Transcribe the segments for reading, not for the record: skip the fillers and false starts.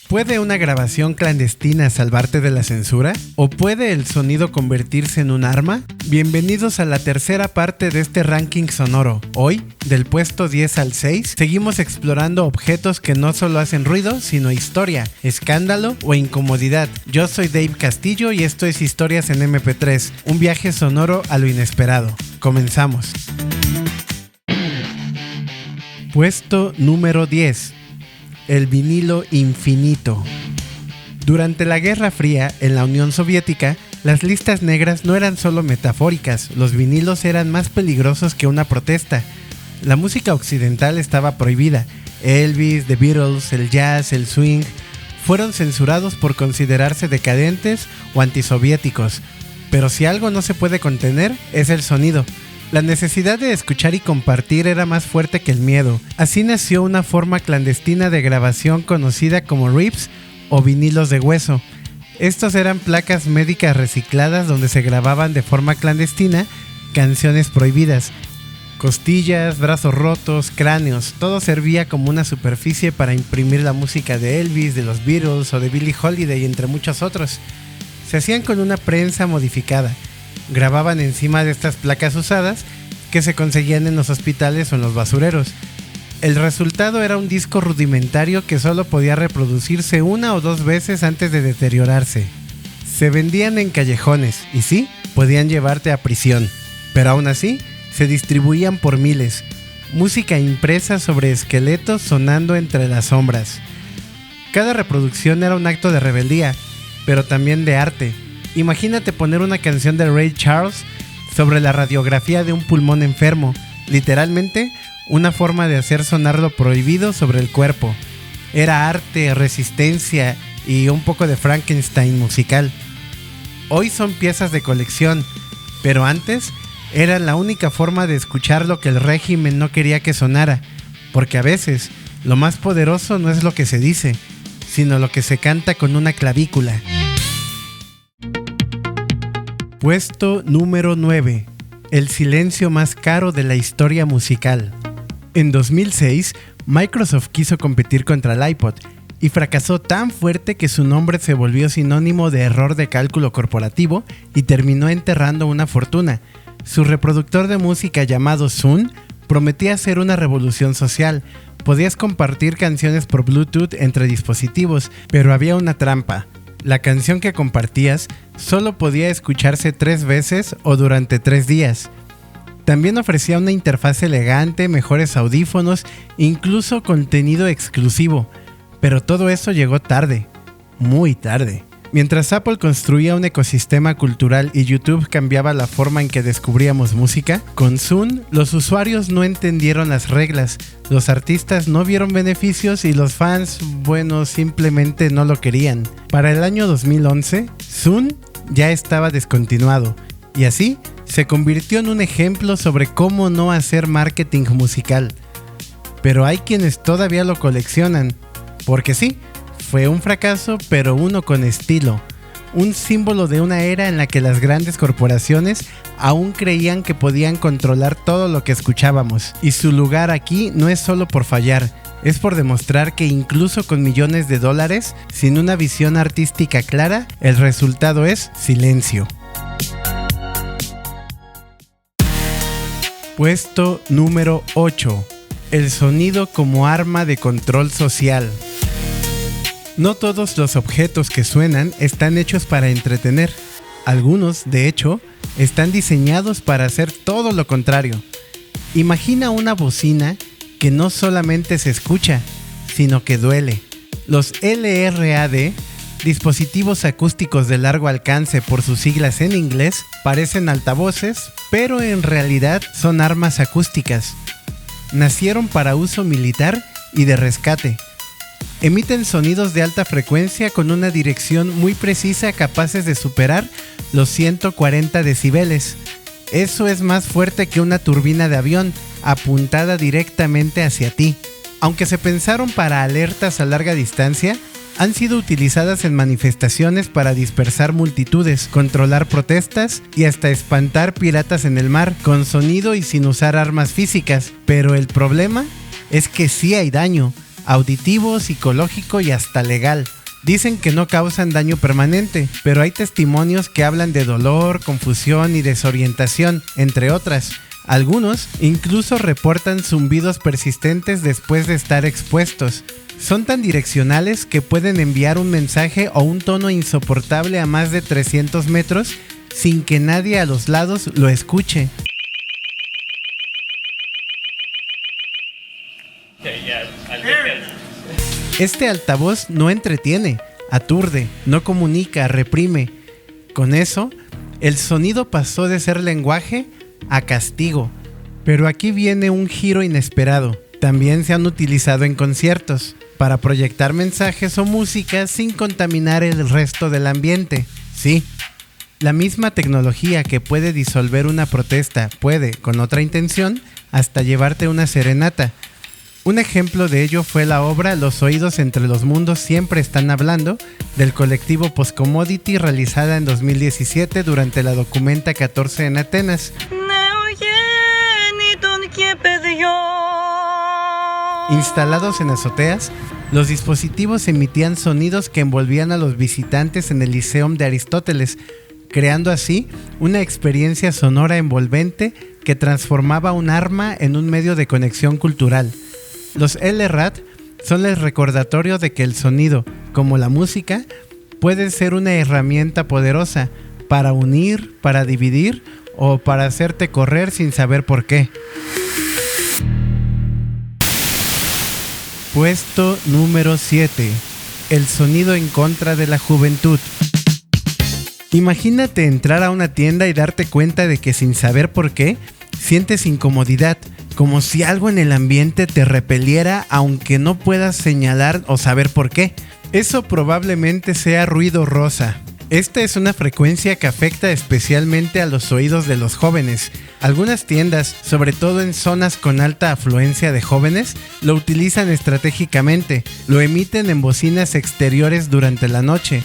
¿Puede una grabación clandestina salvarte de la censura? ¿O puede el sonido convertirse en un arma? Bienvenidos a la tercera parte de este ranking sonoro. Hoy, del puesto 10 al 6, seguimos explorando objetos que no solo hacen ruido, sino historia, escándalo o incomodidad. Yo soy Dave Castillo y esto es Historias en MP3, un viaje sonoro a lo inesperado. Comenzamos. Puesto número 10. El vinilo infinito. Durante la Guerra Fría, en la Unión Soviética, las listas negras no eran solo metafóricas, los vinilos eran más peligrosos que una protesta. La música occidental estaba prohibida. Elvis, The Beatles, el jazz, el swing, fueron censurados por considerarse decadentes o antisoviéticos. Pero si algo no se puede contener, es el sonido. La necesidad de escuchar y compartir era más fuerte que el miedo. Así nació una forma clandestina de grabación conocida como rips o vinilos de hueso. Estos eran placas médicas recicladas donde se grababan de forma clandestina canciones prohibidas. Costillas, brazos rotos, cráneos, todo servía como una superficie para imprimir la música de Elvis, de los Beatles o de Billie Holiday, entre muchos otros. Se hacían con una prensa modificada. Grababan encima de estas placas usadas que se conseguían en los hospitales o en los basureros. El resultado era un disco rudimentario que solo podía reproducirse una o dos veces antes de deteriorarse. Se vendían en callejones y sí, podían llevarte a prisión, pero aún así se distribuían por miles. Música impresa sobre esqueletos sonando entre las sombras. Cada reproducción era un acto de rebeldía, pero también de arte. Imagínate poner una canción de Ray Charles sobre la radiografía de un pulmón enfermo, literalmente una forma de hacer sonar lo prohibido sobre el cuerpo. Era arte, resistencia y un poco de Frankenstein musical. Hoy son piezas de colección, pero antes era la única forma de escuchar lo que el régimen no quería que sonara, porque a veces lo más poderoso no es lo que se dice, sino lo que se canta con una clavícula. Puesto número 9. El silencio más caro de la historia musical. En 2006, Microsoft quiso competir contra el iPod y fracasó tan fuerte que su nombre se volvió sinónimo de error de cálculo corporativo y terminó enterrando una fortuna. Su reproductor de música llamado Zune prometía hacer una revolución social. Podías compartir canciones por Bluetooth entre dispositivos, pero había una trampa. La canción que compartías solo podía escucharse 3 veces o durante 3 días. También ofrecía una interfaz elegante, mejores audífonos, incluso contenido exclusivo. Pero todo eso llegó tarde, muy tarde. Mientras Apple construía un ecosistema cultural y YouTube cambiaba la forma en que descubríamos música, con Zune los usuarios no entendieron las reglas, los artistas no vieron beneficios y los fans, bueno, simplemente no lo querían. Para el año 2011, Zune ya estaba descontinuado y así se convirtió en un ejemplo sobre cómo no hacer marketing musical. Pero hay quienes todavía lo coleccionan, porque sí, fue un fracaso, pero uno con estilo. Un símbolo de una era en la que las grandes corporaciones aún creían que podían controlar todo lo que escuchábamos. Y su lugar aquí no es solo por fallar, es por demostrar que incluso con millones de dólares, sin una visión artística clara, el resultado es silencio. Puesto número 8. El sonido como arma de control social. No todos los objetos que suenan están hechos para entretener. Algunos, de hecho, están diseñados para hacer todo lo contrario. Imagina una bocina que no solamente se escucha, sino que duele. Los LRAD, dispositivos acústicos de largo alcance por sus siglas en inglés, parecen altavoces, pero en realidad son armas acústicas. Nacieron para uso militar y de rescate. Emiten sonidos de alta frecuencia con una dirección muy precisa capaces de superar los 140 decibeles. Eso es más fuerte que una turbina de avión apuntada directamente hacia ti. Aunque se pensaron para alertas a larga distancia, han sido utilizadas en manifestaciones para dispersar multitudes, controlar protestas y hasta espantar piratas en el mar con sonido y sin usar armas físicas. Pero el problema es que sí hay daño. Auditivo, psicológico y hasta legal. Dicen que no causan daño permanente, pero hay testimonios que hablan de dolor, confusión y desorientación, entre otras. Algunos incluso reportan zumbidos persistentes después de estar expuestos. Son tan direccionales que pueden enviar un mensaje o un tono insoportable a más de 300 metros sin que nadie a los lados lo escuche. Este altavoz no entretiene, aturde, no comunica, reprime. Con eso, el sonido pasó de ser lenguaje a castigo. Pero aquí viene un giro inesperado. También se han utilizado en conciertos para proyectar mensajes o música sin contaminar el resto del ambiente. Sí, la misma tecnología que puede disolver una protesta puede, con otra intención, hasta llevarte una serenata. Un ejemplo de ello fue la obra Los oídos entre los mundos siempre están hablando, del colectivo Postcommodity, realizada en 2017 durante la Documenta 14 en Atenas. Instalados en azoteas, los dispositivos emitían sonidos que envolvían a los visitantes en el Liceum de Aristóteles, creando así una experiencia sonora envolvente que transformaba un arma en un medio de conexión cultural. Los LRAD son el recordatorio de que el sonido, como la música, puede ser una herramienta poderosa para unir, para dividir o para hacerte correr sin saber por qué. Puesto número 7. El sonido en contra de la juventud. Imagínate entrar a una tienda y darte cuenta de que sin saber por qué, sientes incomodidad, como si algo en el ambiente te repeliera aunque no puedas señalar o saber por qué. Eso probablemente sea ruido rosa. Esta es una frecuencia que afecta especialmente a los oídos de los jóvenes. Algunas tiendas, sobre todo en zonas con alta afluencia de jóvenes, lo utilizan estratégicamente. Lo emiten en bocinas exteriores durante la noche.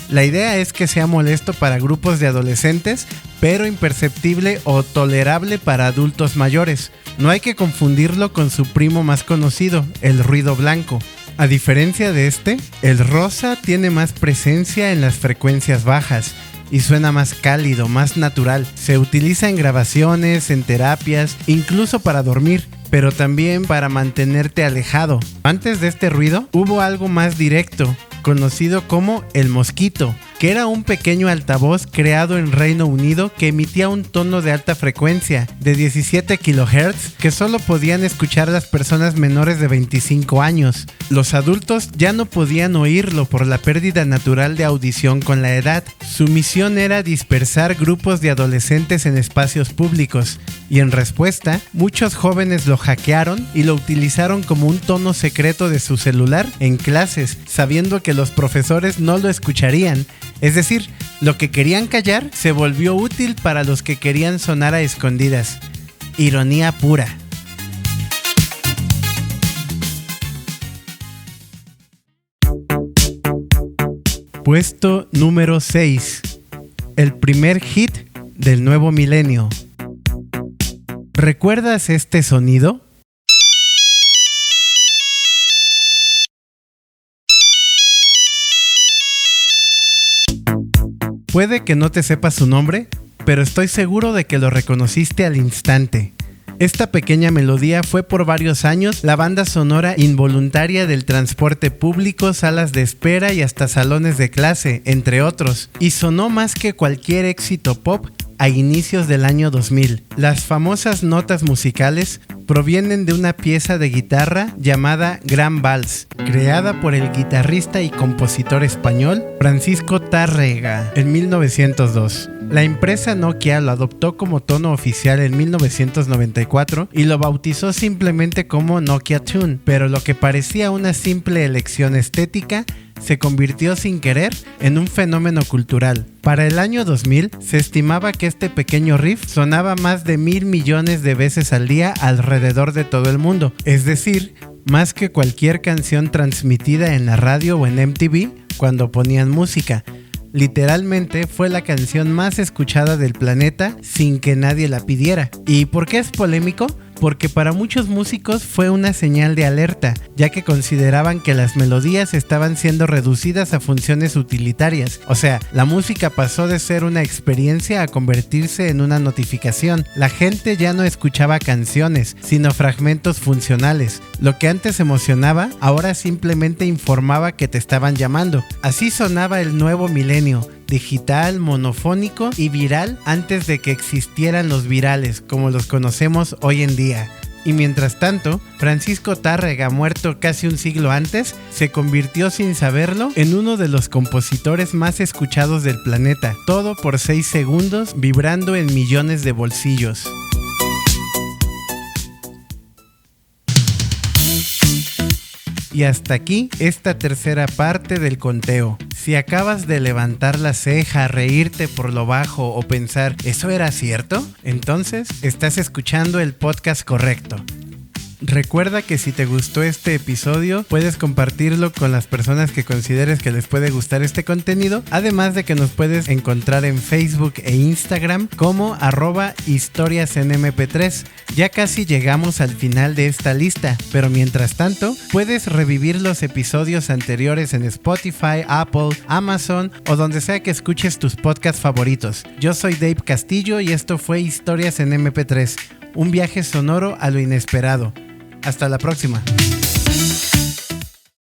La idea es que sea molesto para grupos de adolescentes, pero imperceptible o tolerable para adultos mayores. No hay que confundirlo con su primo más conocido, el ruido blanco. A diferencia de este, el rosa tiene más presencia en las frecuencias bajas y suena más cálido, más natural. Se utiliza en grabaciones, en terapias, incluso para dormir, pero también para mantenerte alejado. Antes de este ruido, hubo algo más directo, conocido como el mosquito, que era un pequeño altavoz creado en Reino Unido que emitía un tono de alta frecuencia de 17 kHz que solo podían escuchar las personas menores de 25 años. Los adultos ya no podían oírlo por la pérdida natural de audición con la edad. Su misión era dispersar grupos de adolescentes en espacios públicos y en respuesta, muchos jóvenes lo hackearon y lo utilizaron como un tono secreto de su celular en clases, sabiendo que los profesores no lo escucharían. Es decir, lo que querían callar se volvió útil para los que querían sonar a escondidas. Ironía pura. Puesto número 6. El primer hit del nuevo milenio. ¿Recuerdas este sonido? Puede que no te sepas su nombre, pero estoy seguro de que lo reconociste al instante. Esta pequeña melodía fue por varios años la banda sonora involuntaria del transporte público, salas de espera y hasta salones de clase, entre otros, y sonó más que cualquier éxito pop a inicios del año 2000. Las famosas notas musicales provienen de una pieza de guitarra llamada Gran Vals, creada por el guitarrista y compositor español Francisco Tárrega en 1902. La empresa Nokia lo adoptó como tono oficial en 1994 y lo bautizó simplemente como Nokia Tune, pero lo que parecía una simple elección estética se convirtió sin querer en un fenómeno cultural. Para el año 2000 se estimaba que este pequeño riff sonaba más de 1,000 millones de veces al día alrededor de todo el mundo, es decir, más que cualquier canción transmitida en la radio o en MTV cuando ponían música. Literalmente fue la canción más escuchada del planeta sin que nadie la pidiera. ¿Y por qué es polémico? porque para muchos músicos fue una señal de alerta, ya que consideraban que las melodías estaban siendo reducidas a funciones utilitarias. O sea, la música pasó de ser una experiencia a convertirse en una notificación. La gente ya no escuchaba canciones, sino fragmentos funcionales. Lo que antes emocionaba, ahora simplemente informaba que te estaban llamando. Así sonaba el nuevo milenio, digital, monofónico y viral antes de que existieran los virales como los conocemos hoy en día. Y mientras tanto, Francisco Tárrega, muerto casi un siglo antes, se convirtió sin saberlo en uno de los compositores más escuchados del planeta, todo por 6 segundos vibrando en millones de bolsillos. Y hasta aquí esta tercera parte del conteo. Si acabas de levantar la ceja, reírte por lo bajo o pensar ¿eso era cierto?, entonces estás escuchando el podcast correcto. Recuerda que si te gustó este episodio, puedes compartirlo con las personas que consideres que les puede gustar este contenido, además de que nos puedes encontrar en Facebook e Instagram como @historiasenmp3. Ya casi llegamos al final de esta lista, pero mientras tanto, puedes revivir los episodios anteriores en Spotify, Apple, Amazon o donde sea que escuches tus podcasts favoritos. Yo soy Dave Castillo y esto fue Historias en MP3, un viaje sonoro a lo inesperado. Hasta la próxima.